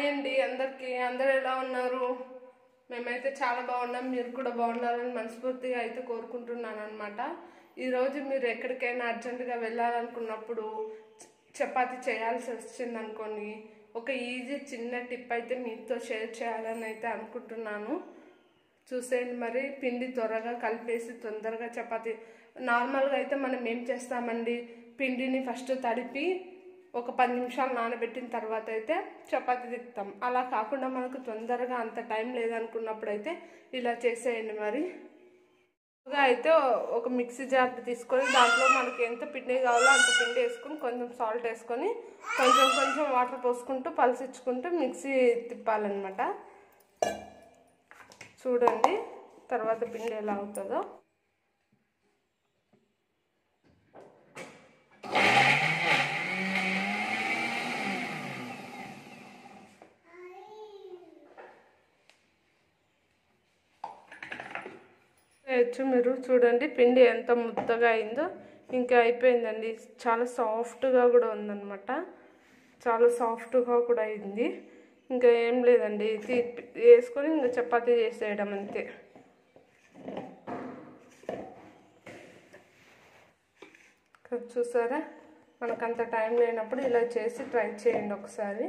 Hi అండి అందరికీ. అందరూ ఎలా ఉన్నారు? మేమైతే చాలా బాగున్నాం. మీరు కూడా బాగున్నారని మనస్ఫూర్తిగా అయితే కోరుకుంటున్నాను అనమాట. ఈరోజు మీరు ఎక్కడికైనా అర్జెంటుగా వెళ్ళాలనుకున్నప్పుడు చపాతీ చేయాల్సి వచ్చింది అనుకోండి, ఒక ఈజీ చిన్న టిప్ అయితే మీతో షేర్ చేయాలని అయితే అనుకుంటున్నాను. చూసేయండి. మరి పిండి త్వరగా కలిపేసి తొందరగా చపాతీ. నార్మల్గా అయితే మనం ఏం చేస్తామండి, పిండిని ఫస్ట్ తడిపి ఒక 10 నిమిషాలు నానబెట్టిన తర్వాత అయితే చపాతీ తిప్పుతాం. అలా కాకుండా మనకు తొందరగా అంత టైం లేదనుకున్నప్పుడు అయితే ఇలా చేసేయండి. మరి అయితే ఒక మిక్సీ జార్ తీసుకొని దాంట్లో మనకి ఎంత పిండి కావాలో అంత పిండి వేసుకొని కొంచెం సాల్ట్ వేసుకొని కొంచెం కొంచెం వాటర్ పోసుకుంటూ పలసించుకుంటూ మిక్సీ తిప్పాలన్నమాట. చూడండి తర్వాత పిండి ఎలా అవుతుందో. మీరు చూడండి పిండి ఎంత ముద్దగా అయిందో. ఇంకా అయిపోయిందండి. చాలా సాఫ్ట్గా కూడా ఉందన్నమాట. చాలా సాఫ్ట్గా కూడా అయింది. ఇంకా ఏం లేదండి, వేసుకొని ఇంకా చపాతీ చేసేయడం అంతే. చూసారా, మనకంత టైం లేనప్పుడు ఇలా చేసి ట్రై చేయండి ఒకసారి.